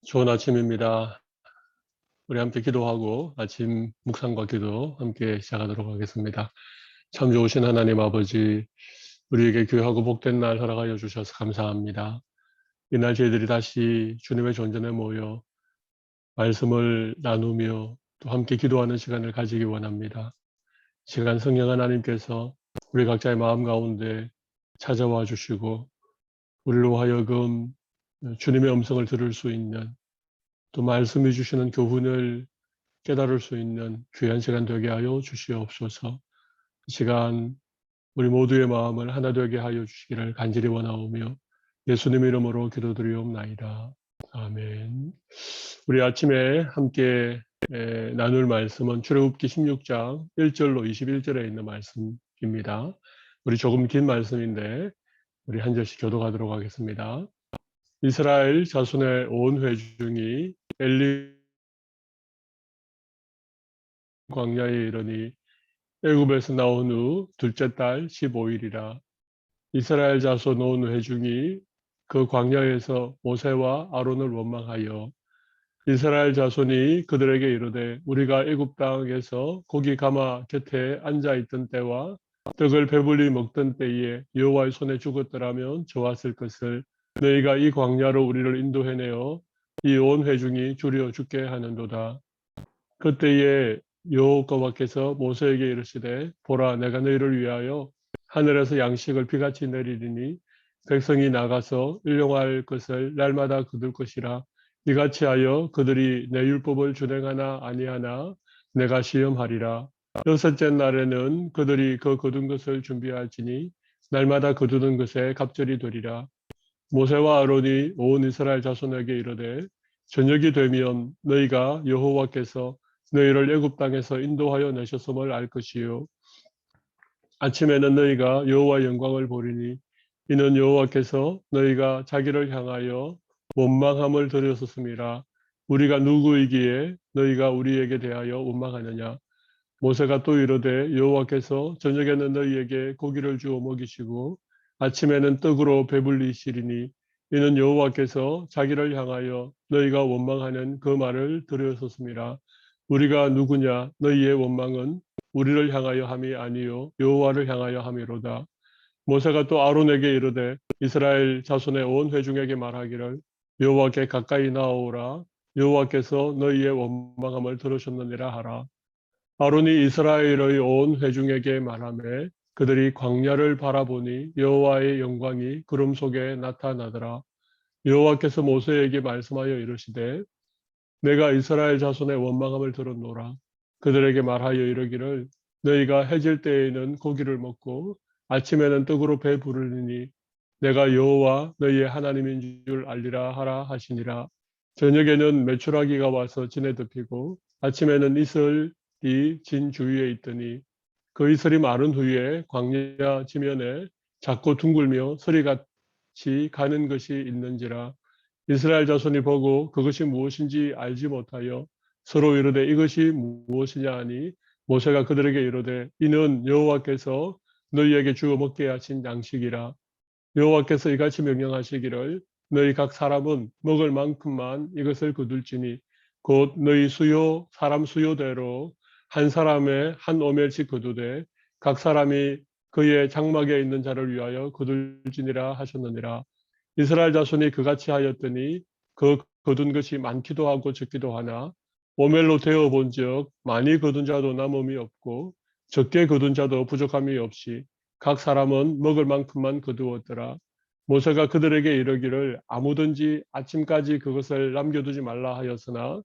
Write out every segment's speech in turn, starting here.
좋은 아침입니다. 우리 함께 기도하고 아침 묵상과 기도 함께 시작하도록 하겠습니다. 참 좋으신 하나님 아버지, 우리에게 귀하고 복된 날 허락하여 주셔서 감사합니다. 이날 저희들이 다시 주님의 존전에 모여 말씀을 나누며 또 함께 기도하는 시간을 가지기 원합니다. 시간 성령 하나님께서 우리 각자의 마음 가운데 찾아와 주시고 우리로 하여금 주님의 음성을 들을 수 있는, 또 말씀해 주시는 교훈을 깨달을 수 있는 귀한 시간 되게 하여 주시옵소서. 이 시간 우리 모두의 마음을 하나 되게 하여 주시기를 간절히 원하오며 예수님 이름으로 기도드리옵나이다. 아멘. 우리 아침에 함께 나눌 말씀은 출애굽기 16장 1절로 21절에 있는 말씀입니다. 우리 조금 긴 말씀인데 우리 한 절씩 교독하도록 하겠습니다. 이스라엘 자손의 온 회중이 엘림 광야에 이르니 애굽에서 나온 후 둘째 달 15일이라. 이스라엘 자손 온 회중이 그 광야에서 모세와 아론을 원망하여 이스라엘 자손이 그들에게 이르되 우리가 애굽 땅에서 고기 가마 곁에 앉아 있던 때와 떡을 배불리 먹던 때에 여호와의 손에 죽었더라면 좋았을 것을 너희가 이 광야로 우리를 인도해내어 이 온 회중이 줄여 죽게 하는도다. 그때에 여호와께서 모세에게 이르시되 보라, 내가 너희를 위하여 하늘에서 양식을 비같이 내리리니 백성이 나가서 일용할 것을 날마다 거둘 것이라. 이같이 하여 그들이 내 율법을 준행하나 아니하나 내가 시험하리라. 여섯째 날에는 그들이 그 거둔 것을 준비할지니 날마다 거두는 것에 갑절이 되리라. 모세와 아론이 온 이스라엘 자손에게 이르되 저녁이 되면 너희가 여호와께서 너희를 애굽 땅에서 인도하여 내셨음을 알 것이요 아침에는 너희가 여호와의 영광을 보리니 이는 여호와께서 너희가 자기를 향하여 원망함을 드렸었음이라. 우리가 누구이기에 너희가 우리에게 대하여 원망하느냐. 모세가 또 이르되 여호와께서 저녁에는 너희에게 고기를 주어 먹이시고 아침에는 떡으로 배불리시리니 이는 여호와께서 자기를 향하여 너희가 원망하는 그 말을 들으셨음이라. 우리가 누구냐. 너희의 원망은 우리를 향하여 함이 아니요 여호와를 향하여 함이로다. 모세가 또 아론에게 이르되 이스라엘 자손의 온 회중에게 말하기를 여호와께 가까이 나오라. 여호와께서 너희의 원망함을 들으셨느니라 하라. 아론이 이스라엘의 온 회중에게 말하매 그들이 광야를 바라보니 여호와의 영광이 구름 속에 나타나더라. 여호와께서 모세에게 말씀하여 이르시되 내가 이스라엘 자손의 원망함을 들었노라. 그들에게 말하여 이르기를 너희가 해질 때에는 고기를 먹고 아침에는 떡으로 배 부르리니 내가 여호와 너희의 하나님인 줄 알리라 하라 하시니라. 저녁에는 메추라기가 와서 진에 덮이고 아침에는 이슬이 진 주위에 있더니 그 이슬이 마른 후에 광야 지면에 작고 둥글며 서리같이 가는 것이 있는지라. 이스라엘 자손이 보고 그것이 무엇인지 알지 못하여 서로 이르되 이것이 무엇이냐 하니 모세가 그들에게 이르되 이는 여호와께서 너희에게 주어 먹게 하신 양식이라. 여호와께서 이같이 명령하시기를 너희 각 사람은 먹을 만큼만 이것을 거둘지니 곧 너희 수요 사람 수요대로 한 사람의 한 오멜씩 거두되 각 사람이 그의 장막에 있는 자를 위하여 거둘지니라 하셨느니라. 이스라엘 자손이 그같이 하였더니 그 거둔 것이 많기도 하고 적기도 하나 오멜로 되어 본즉 많이 거둔 자도 남음이 없고 적게 거둔 자도 부족함이 없이 각 사람은 먹을 만큼만 거두었더라. 모세가 그들에게 이르기를 아무든지 아침까지 그것을 남겨두지 말라 하였으나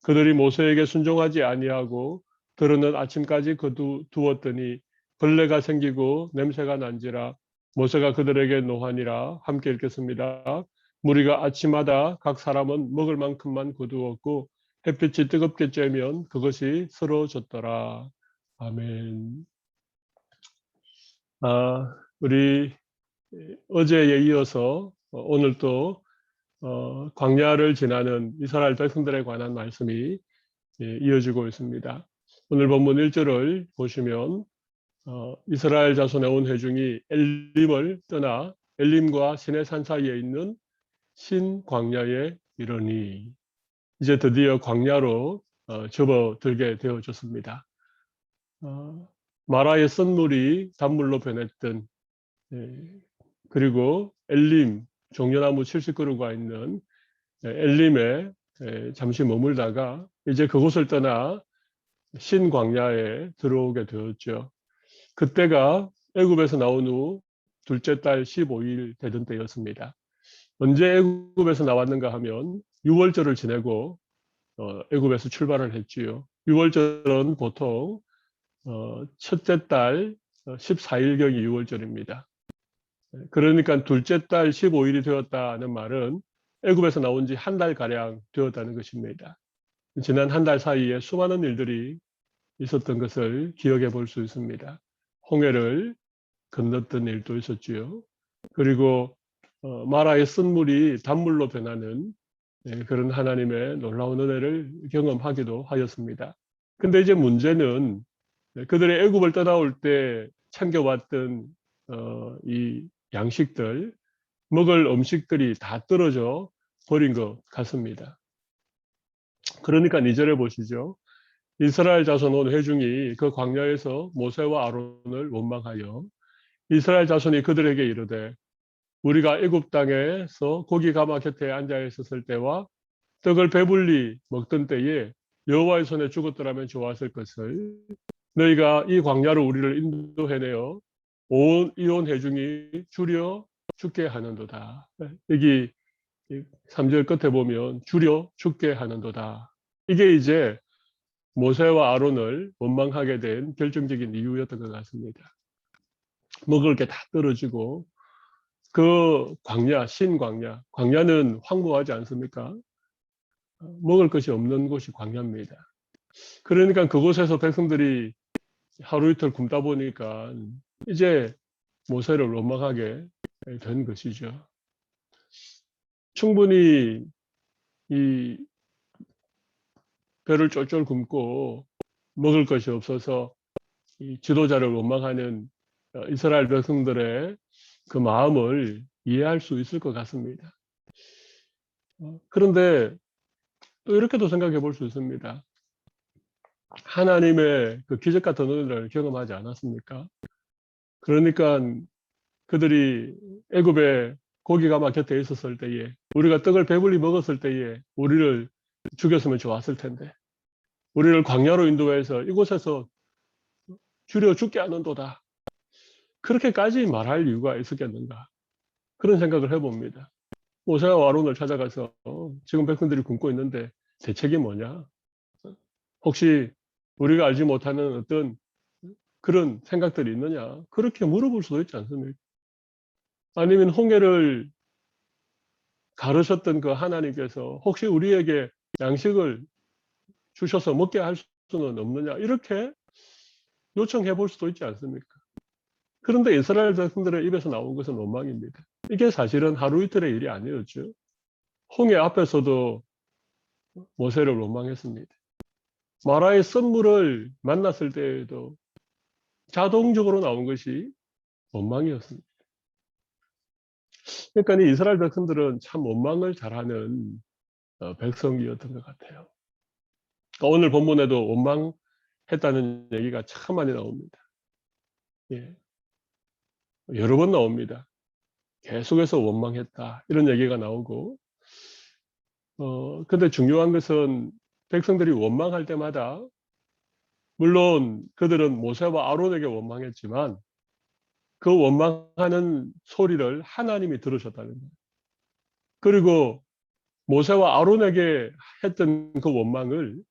그들이 모세에게 순종하지 아니하고 들으는 아침까지 거두었더니 벌레가 생기고 냄새가 난지라. 모세가 그들에게 노하니라. 함께 읽겠습니다. 무리가 아침마다 각 사람은 먹을 만큼만 거두었고 햇빛이 뜨겁게 쬐면 그것이 쓰러졌더라. 아멘. 우리 어제에 이어서 오늘 또 광야를 지나는 이스라엘 백성들에 관한 말씀이 이어지고 있습니다. 오늘 본문 1절을 보시면 이스라엘 자손의 온 회중이 엘림을 떠나 엘림과 시내산 사이에 있는 신광야에 이르니, 이제 드디어 광야로 접어들게 되어졌습니다. 마라의 썬물이 단물로 변했던, 그리고 엘림, 종려나무 70그루가 있는 엘림에 잠시 머물다가 이제 그곳을 떠나 신광야에 들어오게 되었죠. 그때가 애굽에서 나온 후 둘째 달 15일 되던 때였습니다. 언제 애굽에서 나왔는가 하면 유월절을 지내고 애굽에서 출발을 했지요. 유월절은 보통 첫째 달 14일경이 유월절입니다. 그러니까 둘째 달 15일이 되었다는 말은 애굽에서 나온 지 한 달가량 되었다는 것입니다. 지난 한 달 사이에 수많은 일들이 있었던 것을 기억해 볼 수 있습니다. 홍해를 건넜던 일도 있었지요. 그리고 마라의 쓴물이 단물로 변하는 그런 하나님의 놀라운 은혜를 경험하기도 하였습니다. 근데 이제 문제는 그들의 애굽을 떠나올 때 챙겨왔던 이 양식들, 먹을 음식들이 다 떨어져 버린 것 같습니다. 그러니까 2절에 보시죠. 이스라엘 자손 온 회중이 그 광야에서 모세와 아론을 원망하여 이스라엘 자손이 그들에게 이르되 우리가 애굽 땅에서 고기 가마 곁에 앉아 있었을 때와 떡을 배불리 먹던 때에 여호와의 손에 죽었더라면 좋았을 것을 너희가 이 광야로 우리를 인도해내어 온 회중이 줄여 죽게 하는도다. 여기 3절 끝에 보면 줄여 죽게 하는도다. 이게 이제 모세와 아론을 원망하게 된 결정적인 이유였던 것 같습니다. 먹을 게 다 떨어지고 그 광야, 신광야, 광야는 황무하지 않습니까? 먹을 것이 없는 곳이 광야입니다. 그러니까 그곳에서 백성들이 하루 이틀 굶다 보니까 이제 모세를 원망하게 된 것이죠. 충분히 이 배를 쫄쫄 굶고 먹을 것이 없어서 이 지도자를 원망하는 이스라엘 백성들의 그 마음을 이해할 수 있을 것 같습니다. 그런데 또 이렇게도 생각해 볼 수 있습니다. 하나님의 그 기적 같은 은혜를 경험하지 않았습니까? 그러니까 그들이 애굽에 고기가 막 곁에 있었을 때에 우리가 떡을 배불리 먹었을 때에 우리를 죽였으면 좋았을 텐데 우리를 광야로 인도해서 이곳에서 줄여 죽게 하는도다. 그렇게까지 말할 이유가 있었겠는가? 그런 생각을 해봅니다. 모세와 아론을 찾아가서 지금 백성들이 굶고 있는데 대책이 뭐냐? 혹시 우리가 알지 못하는 어떤 그런 생각들이 있느냐? 그렇게 물어볼 수도 있지 않습니까? 아니면 홍해를 가르셨던 그 하나님께서 혹시 우리에게 양식을 주셔서 먹게 할 수는 없느냐? 이렇게 요청해 볼 수도 있지 않습니까? 그런데 이스라엘 백성들의 입에서 나온 것은 원망입니다. 이게 사실은 하루 이틀의 일이 아니었죠. 홍해 앞에서도 모세를 원망했습니다. 마라의 썬물을 만났을 때에도 자동적으로 나온 것이 원망이었습니다. 그러니까 이 이스라엘 백성들은 참 원망을 잘하는 백성이었던 것 같아요. 그러니까 오늘 본문에도 원망했다는 얘기가 참 많이 나옵니다. 예. 여러 번 나옵니다. 계속해서 원망했다 이런 얘기가 나오고 근데 중요한 것은 백성들이 원망할 때마다 물론 그들은 모세와 아론에게 원망했지만 그 원망하는 소리를 하나님이 들으셨다는 거예요. 그리고 모세와 아론에게 했던 그 원망을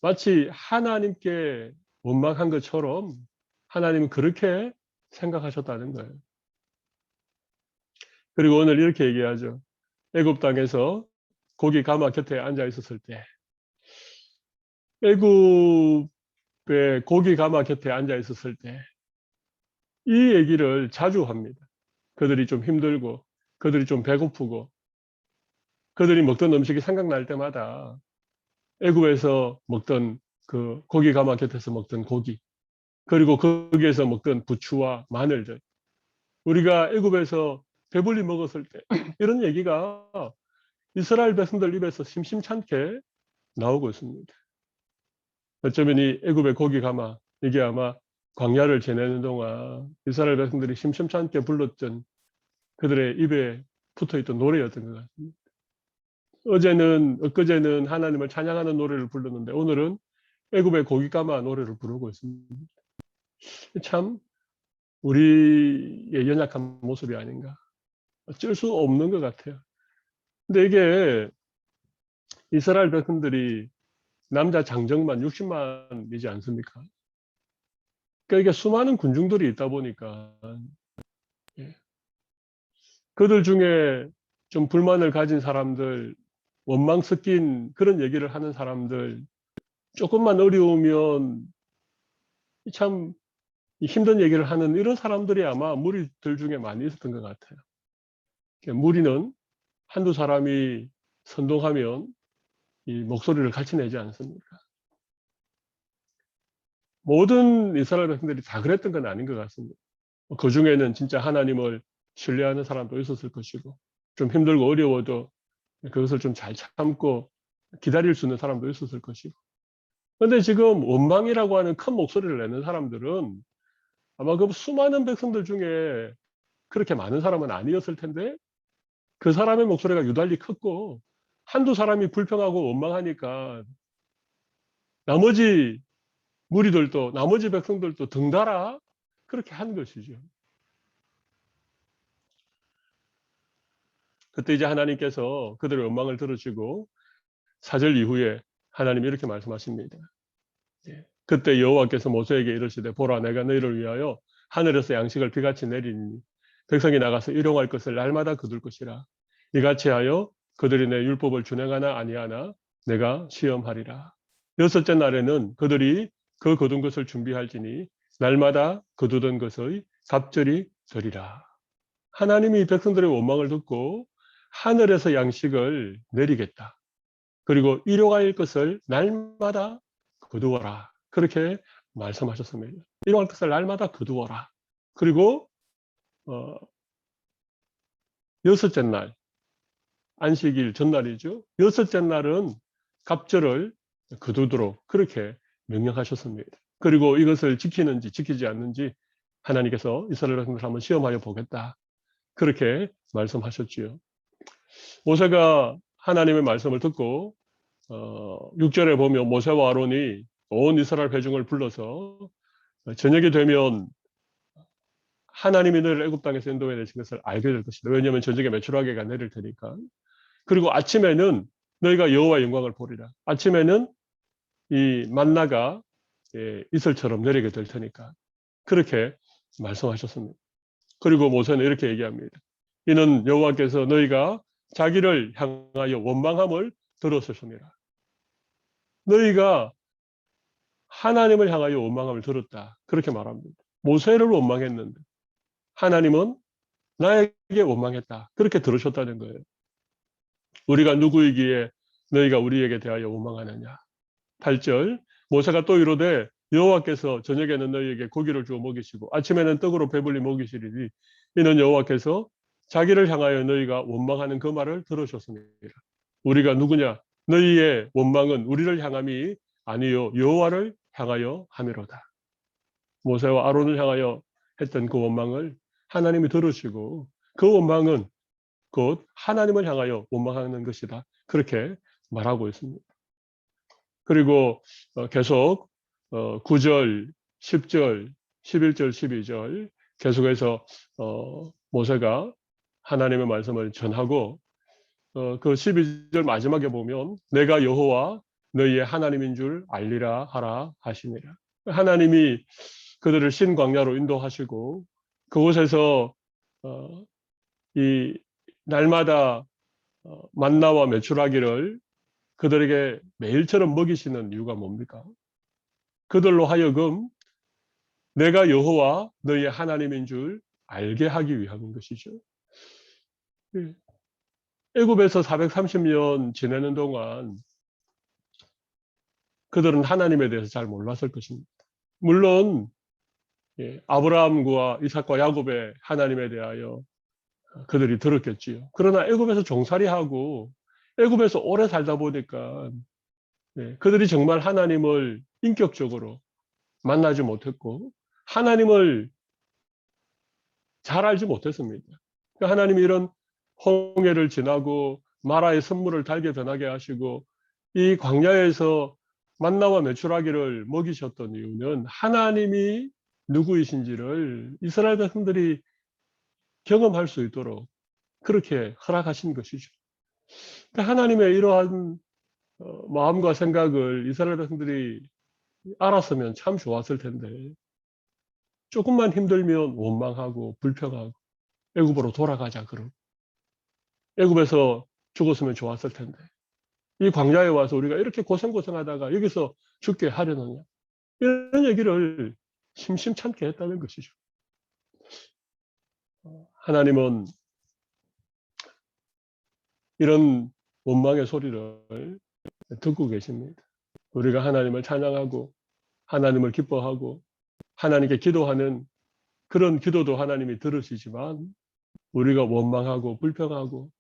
마치 하나님께 원망한 것처럼 하나님은 그렇게 생각하셨다는 거예요. 그리고 오늘 이렇게 얘기하죠. 애굽 땅에서 고기 가마 곁에 앉아 있었을 때 애굽의 고기 가마 곁에 앉아 있었을 때 이 얘기를 자주 합니다. 그들이 좀 힘들고 그들이 좀 배고프고 그들이 먹던 음식이 생각날 때마다 애굽에서 먹던 그 고기 가마 곁에서 먹던 고기 그리고 거기에서 먹던 부추와 마늘들 우리가 애굽에서 배불리 먹었을 때 이런 얘기가 이스라엘 백성들 입에서 심심찮게 나오고 있습니다. 어쩌면 이 애굽의 고기 가마, 이게 아마 광야를 지내는 동안 이스라엘 백성들이 심심치 않게 불렀던 그들의 입에 붙어있던 노래였던 것 같습니다. 엊그제는 하나님을 찬양하는 노래를 불렀는데 오늘은 애굽의 고기 가마 노래를 부르고 있습니다. 참 우리의 연약한 모습이 아닌가. 어쩔 수 없는 것 같아요. 근데 이게 이스라엘 백성들이 남자 장정만 60만이지 않습니까? 그러니까 이게 수많은 군중들이 있다 보니까 예. 그들 중에 좀 불만을 가진 사람들, 원망 섞인 그런 얘기를 하는 사람들, 조금만 어려우면 참 힘든 얘기를 하는 이런 사람들이 아마 무리들 중에 많이 있었던 것 같아요. 무리는 한두 사람이 선동하면 이 목소리를 같이 내지 않습니까? 모든 이스라엘 백성들이 다 그랬던 건 아닌 것 같습니다. 그 중에는 진짜 하나님을 신뢰하는 사람도 있었을 것이고, 좀 힘들고 어려워도 그것을 좀 잘 참고 기다릴 수 있는 사람도 있었을 것이고. 그런데 지금 원망이라고 하는 큰 목소리를 내는 사람들은 아마 그 수많은 백성들 중에 그렇게 많은 사람은 아니었을 텐데 그 사람의 목소리가 유달리 컸고 한두 사람이 불평하고 원망하니까 나머지 무리들도 나머지 백성들도 등달아 그렇게 한 것이죠. 그때 이제 하나님께서 그들의 원망을 들으시고 4절 이후에 하나님이 이렇게 말씀하십니다. 그때 여호와께서 모세에게 이르시되 보라 내가 너희를 위하여 하늘에서 양식을 비같이 내리니 백성이 나가서 일용할 것을 날마다 거둘 것이라. 이같이 하여 그들이 내 율법을 준행하나 아니하나 내가 시험하리라. 여섯째 날에는 그들이 그 거둔 것을 준비할지니 날마다 거두던 것의 갑절이 되리라. 하나님이 백성들의 원망을 듣고 하늘에서 양식을 내리겠다. 그리고 일용할 것을 날마다 거두어라. 그렇게 말씀하셨습니다. 일용할 것을 날마다 거두어라. 그리고 여섯째 날, 안식일 전날이죠. 여섯째 날은 갑절을 거두도록 그렇게 명령하셨습니다. 그리고 이것을 지키는지 지키지 않는지 하나님께서 이스라엘 백성들 한번 시험하여 보겠다. 그렇게 말씀하셨지요. 모세가 하나님의 말씀을 듣고 6절에 보면 모세와 아론이 온 이스라엘 회중을 불러서 저녁이 되면 하나님이 너희를 애굽 땅에서 인도해 내신 것을 알게 될 것이다. 왜냐하면 저녁에 메추라기가 내릴 테니까. 그리고 아침에는 너희가 여호와의 영광을 보리라. 아침에는 이 만나가 이슬처럼 내리게 될 테니까. 그렇게 말씀하셨습니다. 그리고 모세는 이렇게 얘기합니다. 이는 여호와께서 너희가 자기를 향하여 원망함을 들었으니라. 너희가 하나님을 향하여 원망함을 들었다. 그렇게 말합니다. 모세를 원망했는데 하나님은 나에게 원망했다. 그렇게 들으셨다는 거예요. 우리가 누구이기에 너희가 우리에게 대하여 원망하느냐. 8절 모세가 또 이르되 여호와께서 저녁에는 너희에게 고기를 주어 먹이시고 아침에는 떡으로 배불리 먹이시리니 이는 여호와께서 자기를 향하여 너희가 원망하는 그 말을 들으셨습니다. 우리가 누구냐? 너희의 원망은 우리를 향함이 아니요 여호와를 향하여 함이로다. 모세와 아론을 향하여 했던 그 원망을 하나님이 들으시고 그 원망은 곧 하나님을 향하여 원망하는 것이다. 그렇게 말하고 있습니다. 그리고 계속 9절, 10절, 11절, 12절 계속해서 모세가 하나님의 말씀을 전하고 그 12절 마지막에 보면 내가 여호와 너희의 하나님인 줄 알리라 하라 하시니라. 하나님이 그들을 신광야로 인도하시고 그곳에서 이 날마다 만나와 메추라기를 그들에게 매일처럼 먹이시는 이유가 뭡니까? 그들로 하여금 내가 여호와 너희의 하나님인 줄 알게 하기 위함인 것이죠. 애굽에서 430년 지내는 동안 그들은 하나님에 대해서 잘 몰랐을 것입니다. 물론 아브라함과 이삭과 야곱의 하나님에 대하여 그들이 들었겠지요. 그러나 애굽에서 종살이하고 애굽에서 오래 살다 보니까 그들이 정말 하나님을 인격적으로 만나지 못했고 하나님을 잘 알지 못했습니다. 그러니까 하나님이 이런 홍해를 지나고 마라의 선물을 달게 변하게 하시고 이 광야에서 만나와 메추라기를 먹이셨던 이유는 하나님이 누구이신지를 이스라엘 백성들이 경험할 수 있도록 그렇게 허락하신 것이죠. 그러니까 하나님의 이러한 마음과 생각을 이스라엘 백성들이 알았으면 참 좋았을 텐데 조금만 힘들면 원망하고 불평하고 애굽으로 돌아가자 그러고 애굽에서 죽었으면 좋았을 텐데 이 광야에 와서 우리가 이렇게 고생하다가 여기서 죽게 하려느냐 이런 얘기를 심심찮게 했다는 것이죠. 하나님은 이런 원망의 소리를 듣고 계십니다. 우리가 하나님을 찬양하고 하나님을 기뻐하고 하나님께 기도하는 그런 기도도 하나님이 들으시지만 우리가 원망하고 불평하고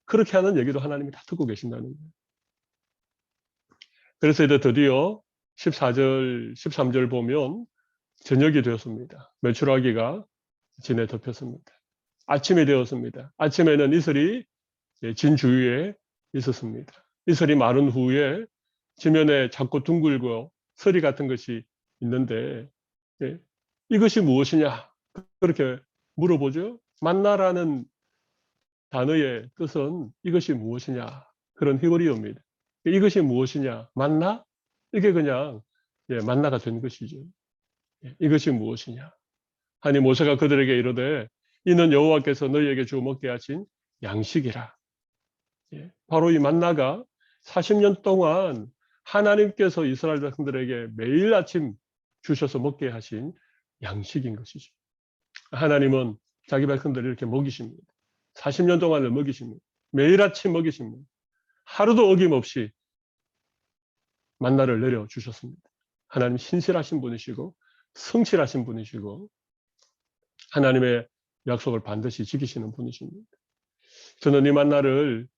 그렇게 하는 얘기도 하나님이 다 듣고 계신다는 거예요. 그래서 이제 드디어 14절, 13절 보면 저녁이 되었습니다. 메추라기가 진에 덮였습니다. 아침이 되었습니다. 아침에는 이슬이 진 주위에 있었습니다. 이슬이 마른 후에 지면에 자꾸 둥글고 서리 같은 것이 있는데 이것이 무엇이냐 그렇게 물어보죠. 만나라는 단어의 뜻은 이것이 무엇이냐 그런 히브리어입니다. 이것이 무엇이냐 만나 이게 그냥 만나가 된 것이죠. 이것이 무엇이냐 하니 모세가 그들에게 이르되 이는 여호와께서 너희에게 주어 먹게 하신 양식이라. 바로 이 만나가 40년 동안 하나님께서 이스라엘 백성들에게 매일 아침 주셔서 먹게 하신 양식인 것이죠. 하나님은 자기 백성들을 이렇게 먹이십니다. 40년 동안을 먹이십니다. 매일 아침 먹이십니다. 하루도 어김없이 만나를 내려주셨습니다. 하나님 신실하신 분이시고 성실하신 분이시고 하나님의 약속을 반드시 지키시는 분이십니다. 저는 이 만나를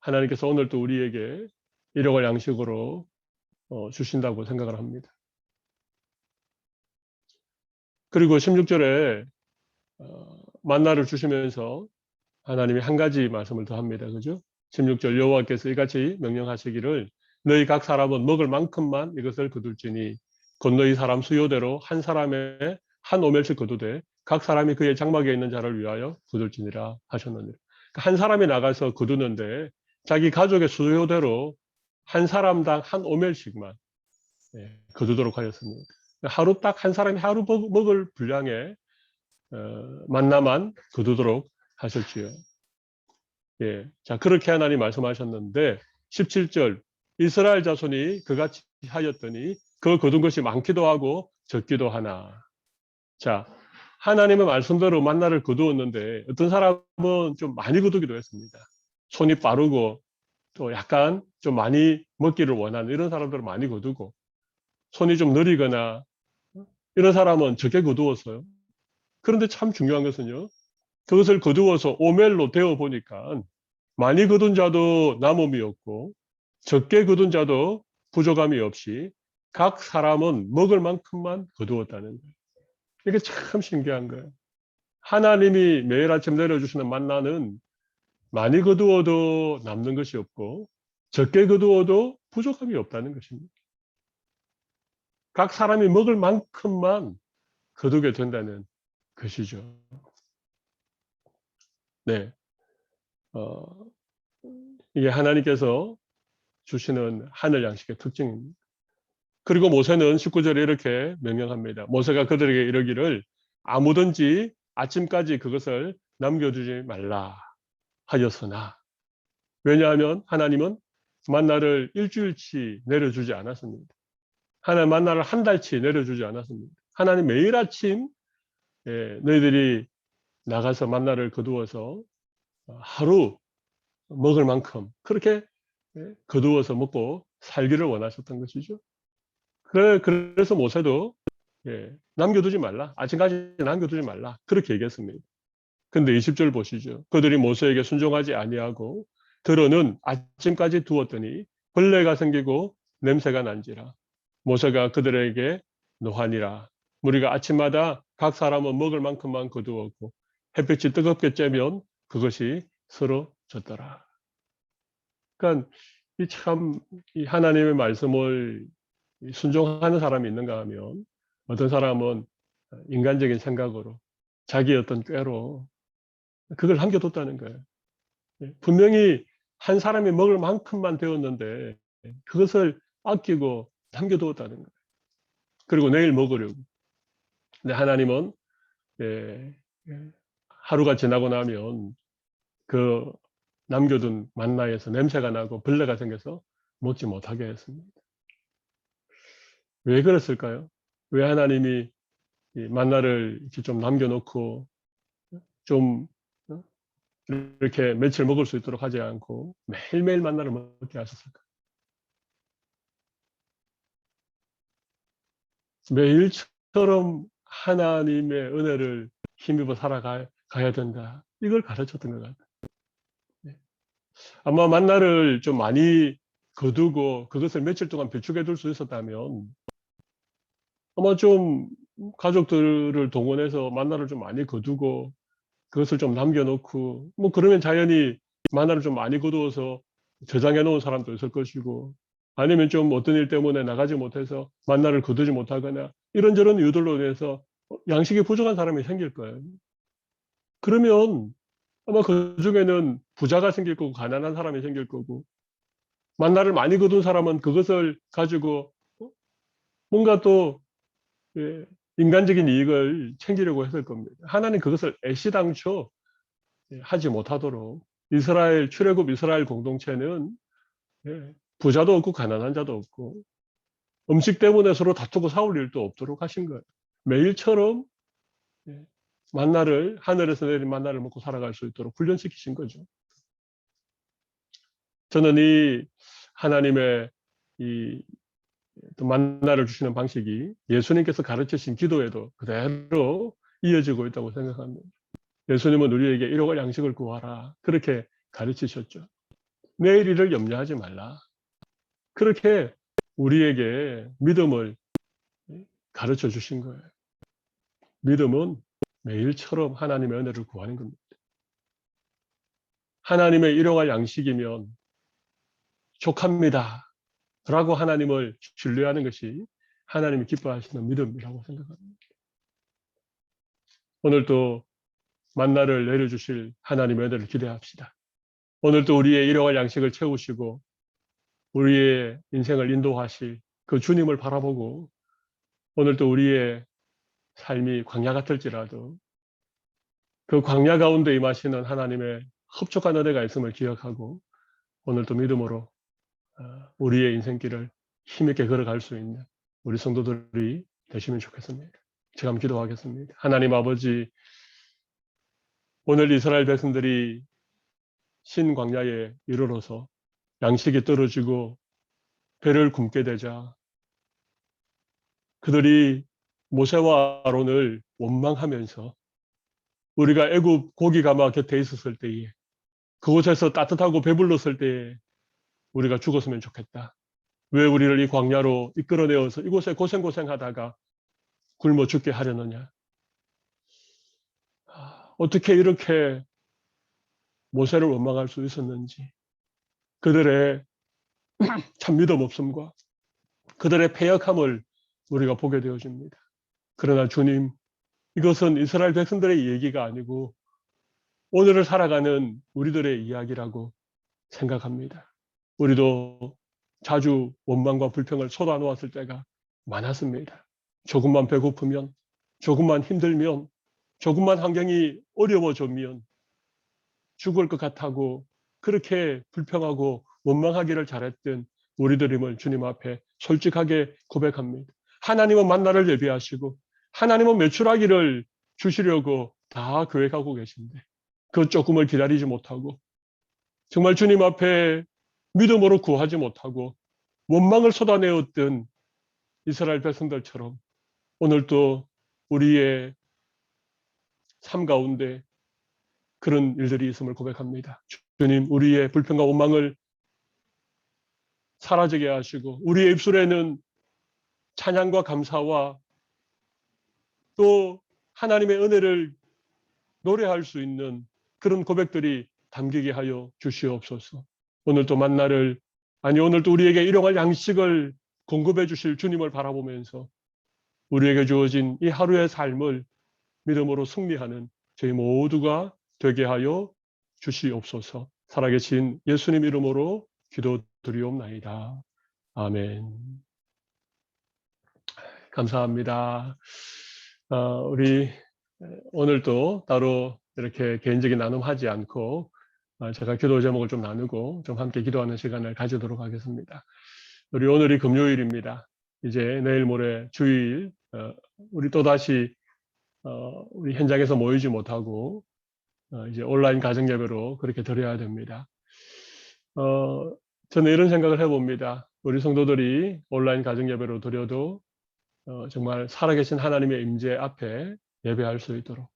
하나님께서 오늘도 우리에게 일용할 양식으로 주신다고 생각을 합니다. 그리고 16절에 만나를 주시면서 하나님이 한 가지 말씀을 더 합니다. 그죠? 16절 여호와께서 이같이 명령하시기를 너희 각 사람은 먹을 만큼만 이것을 거둘지니 곧 너희 사람 수요대로 한 사람의 한 오멜씩 거두되 각 사람이 그의 장막에 있는 자를 위하여 거둘지니라 하셨느니라. 한 사람이 나가서 거두는데 자기 가족의 수요대로 한 사람당 한 오멜씩만 거두도록 하였습니다. 하루 딱 한 사람이 하루 먹을 분량의 만나만 거두도록 하셨지요. 자 그렇게 하나님 말씀하셨는데 17절 이스라엘 자손이 그같이 하였더니 그 거둔 것이 많기도 하고 적기도 하나. 자 하나님의 말씀대로 만나를 거두었는데 어떤 사람은 좀 많이 거두기도 했습니다. 손이 빠르고 또 약간 좀 많이 먹기를 원하는 이런 사람들은 많이 거두고 손이 좀 느리거나 이런 사람은 적게 거두었어요. 그런데 참 중요한 것은요. 그것을 거두어서 오멜로 데워 보니까 많이 거둔 자도 남음이 없고 적게 거둔 자도 부족함이 없이 각 사람은 먹을 만큼만 거두었다는 거예요. 이게 참 신기한 거예요. 하나님이 매일 아침 내려주시는 만나는 많이 거두어도 남는 것이 없고 적게 거두어도 부족함이 없다는 것입니다. 각 사람이 먹을 만큼만 거두게 된다는 것이죠. 네, 이게 하나님께서 주시는 하늘 양식의 특징입니다. 그리고 모세는 19절에 이렇게 명령합니다. 모세가 그들에게 이르기를 아무든지 아침까지 그것을 남겨두지 말라 하였으나 왜냐하면 하나님은 만나를 일주일치 내려주지 않았습니다. 하나님 만나를 한 달치 내려주지 않았습니다. 하나님 매일 아침 너희들이 나가서 만나를 거두어서 하루 먹을 만큼 그렇게 거두어서 먹고 살기를 원하셨던 것이죠. 그래서 모세도 남겨두지 말라. 아침까지 남겨두지 말라. 그렇게 얘기했습니다. 근데 20절 보시죠. 그들이 모세에게 순종하지 아니하고 들어는 아침까지 두었더니 벌레가 생기고 냄새가 난지라. 모세가 그들에게 노하니라. 우리가 아침마다 각 사람은 먹을 만큼만 거두었고 햇빛이 뜨겁게 쬐면 그것이 쓰러졌더라. 그러니까 이 하나님의 말씀을 순종하는 사람이 있는가 하면 어떤 사람은 인간적인 생각으로 자기의 어떤 꾀로 그걸 남겨뒀다는 거예요. 분명히 한 사람이 먹을 만큼만 되었는데 그것을 아끼고 남겨두었다는 거예요. 그리고 내일 먹으려고. 근데 하나님은 예, 하루가 지나고 나면 그 남겨둔 만나에서 냄새가 나고 벌레가 생겨서 먹지 못하게 했습니다. 왜 그랬을까요? 왜 하나님이 이 만나를 이렇게 좀 남겨놓고 좀 이렇게 며칠 먹을 수 있도록 하지 않고 매일매일 만나를 먹게 하셨을까? 매일처럼 하나님의 은혜를 힘입어 살아가야 된다. 이걸 가르쳤던 것 같아요. 아마 만나를 좀 많이 거두고 그것을 며칠 동안 비축해 둘 수 있었다면 아마 좀 가족들을 동원해서 만나를 좀 많이 거두고 그것을 좀 남겨놓고 뭐 그러면 자연히 만화를 좀 많이 거두어서 저장해 놓은 사람도 있을 것이고 아니면 좀 어떤 일 때문에 나가지 못해서 만나를 거두지 못하거나 이런저런 이유들로 인해서 양식이 부족한 사람이 생길 거예요. 그러면 아마 그 중에는 부자가 생길 거고 가난한 사람이 생길 거고 만나를 많이 거둔 사람은 그것을 가지고 뭔가 또 예, 인간적인 이익을 챙기려고 했을 겁니다. 하나님 그것을 애시당초 하지 못하도록 이스라엘 출애굽 이스라엘 공동체는 부자도 없고 가난한 자도 없고 음식 때문에 서로 다투고 싸울 일도 없도록 하신 거예요. 매일처럼 만나를 하늘에서 내린 만나를 먹고 살아갈 수 있도록 훈련시키신 거죠. 저는 이 하나님의 이 만나를 주시는 방식이 예수님께서 가르치신 기도에도 그대로 이어지고 있다고 생각합니다. 예수님은 우리에게 1억 양식을 구하라 그렇게 가르치셨죠. 내일 일을 염려하지 말라. 그렇게 우리에게 믿음을 가르쳐 주신 거예요. 믿음은 매일처럼 하나님의 은혜를 구하는 겁니다. 하나님의 일용할 양식이면 족합니다. 라고 하나님을 신뢰하는 것이 하나님이 기뻐하시는 믿음이라고 생각합니다. 오늘도 만나를 내려주실 하나님의 은혜를 기대합시다. 오늘도 우리의 일용할 양식을 채우시고 우리의 인생을 인도하실 그 주님을 바라보고 오늘도 우리의 삶이 광야 같을지라도 그 광야 가운데 임하시는 하나님의 흡족한 은혜가 있음을 기억하고 오늘도 믿음으로 우리의 인생길을 힘있게 걸어갈 수 있는 우리 성도들이 되시면 좋겠습니다. 제가 한번 기도하겠습니다. 하나님 아버지, 오늘 이스라엘 백성들이 신광야에 이르러서 양식이 떨어지고 배를 굶게 되자 그들이 모세와 아론을 원망하면서 우리가 애굽 고기 가마 곁에 있었을 때에 그곳에서 따뜻하고 배불렀을 때에 우리가 죽었으면 좋겠다. 왜 우리를 이 광야로 이끌어내어서 이곳에 고생하다가 굶어 죽게 하려느냐. 어떻게 이렇게 모세를 원망할 수 있었는지 그들의 참 믿음 없음과 그들의 패역함을 우리가 보게 되어집니다. 그러나 주님, 이것은 이스라엘 백성들의 얘기가 아니고 오늘을 살아가는 우리들의 이야기라고 생각합니다. 우리도 자주 원망과 불평을 쏟아놓았을 때가 많았습니다. 조금만 배고프면, 조금만 힘들면, 조금만 환경이 어려워지면 죽을 것 같다고 그렇게 불평하고 원망하기를 잘했던 우리들임을 주님 앞에 솔직하게 고백합니다. 하나님은 만나를 예비하시고 하나님은 메추라기를 주시려고 다 계획하고 계신데 그 조금을 기다리지 못하고 정말 주님 앞에 믿음으로 구하지 못하고 원망을 쏟아내었던 이스라엘 백성들처럼 오늘도 우리의 삶 가운데 그런 일들이 있음을 고백합니다. 주님, 우리의 불평과 원망을 사라지게 하시고 우리의 입술에는 찬양과 감사와 또 하나님의 은혜를 노래할 수 있는 그런 고백들이 담기게 하여 주시옵소서. 오늘 또 만나를 오늘 또 우리에게 일용할 양식을 공급해 주실 주님을 바라보면서 우리에게 주어진 이 하루의 삶을 믿음으로 승리하는 저희 모두가 되게 하여 주시옵소서. 살아계신 예수님 이름으로 기도드리옵나이다. 아멘. 감사합니다. 우리 오늘도 따로 이렇게 개인적인 나눔하지 않고 제가 기도 제목을 좀 나누고 좀 함께 기도하는 시간을 가지도록 하겠습니다. 우리 오늘이 금요일입니다. 이제 내일 모레 주일 우리 또다시 우리 현장에서 모이지 못하고 이제 온라인 가정 예배로 그렇게 드려야 됩니다. 저는 이런 생각을 해봅니다. 우리 성도들이 온라인 가정 예배로 드려도 정말 살아계신 하나님의 임재 앞에 예배할 수 있도록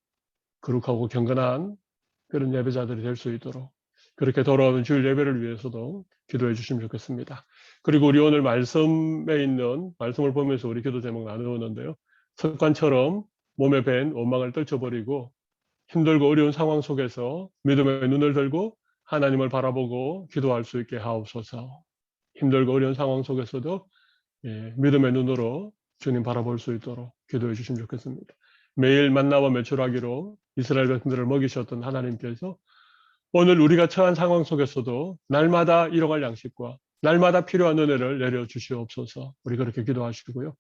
거룩하고 경건한 그런 예배자들이 될 수 있도록 그렇게 돌아오는 주일 예배를 위해서도 기도해 주시면 좋겠습니다. 그리고 우리 오늘 말씀에 있는 말씀을 보면서 우리 기도 제목 나누었는데요. 습관처럼 몸에 밴 원망을 떨쳐버리고 힘들고 어려운 상황 속에서 믿음의 눈을 들고 하나님을 바라보고 기도할 수 있게 하옵소서. 힘들고 어려운 상황 속에서도 믿음의 눈으로 주님 바라볼 수 있도록 기도해 주시면 좋겠습니다. 매일 만나와 매출하기로 이스라엘 백성들을 먹이셨던 하나님께서 오늘 우리가 처한 상황 속에서도 날마다 일용할 양식과 날마다 필요한 은혜를 내려 주시옵소서. 우리 그렇게 기도하시고요.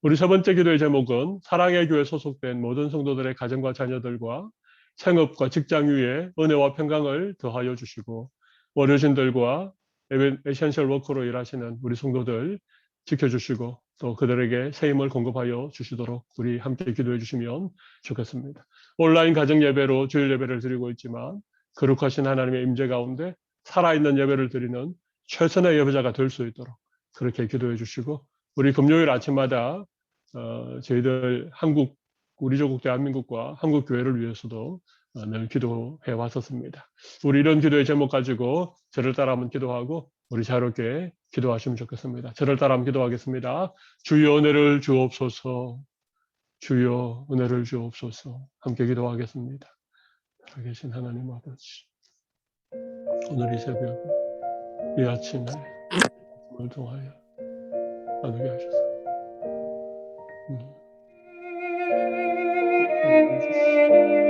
우리 세 번째 기도의 제목은 사랑의 교회 소속된 모든 성도들의 가정과 자녀들과 생업과 직장 위에 은혜와 평강을 더하여 주시고 어르신들과 에센셜 워커로 일하시는 우리 성도들 지켜주시고 또 그들에게 새 힘을 공급하여 주시도록 우리 함께 기도해 주시면 좋겠습니다. 온라인 가정 예배로 주일 예배를 드리고 있지만 거룩하신 하나님의 임재 가운데 살아있는 예배를 드리는 최선의 예배자가 될 수 있도록 그렇게 기도해 주시고 우리 금요일 아침마다 저희들 우리 조국 대한민국과 한국 교회를 위해서도 늘 기도해 왔었습니다. 우리 이런 기도의 제목 가지고 저를 따라 한번 기도하고 우리 자유롭게 기도하시면 좋겠습니다. 저를 따라 한번 기도하겠습니다. 주여 은혜를 주옵소서. 주여 은혜를 주옵소서. 함께 기도하겠습니다. 살아계신 하나님 아버지, 오늘 이 새벽 이 아침에 말씀을 통하여 나누게 하셔서 은혜를 주시옵소서.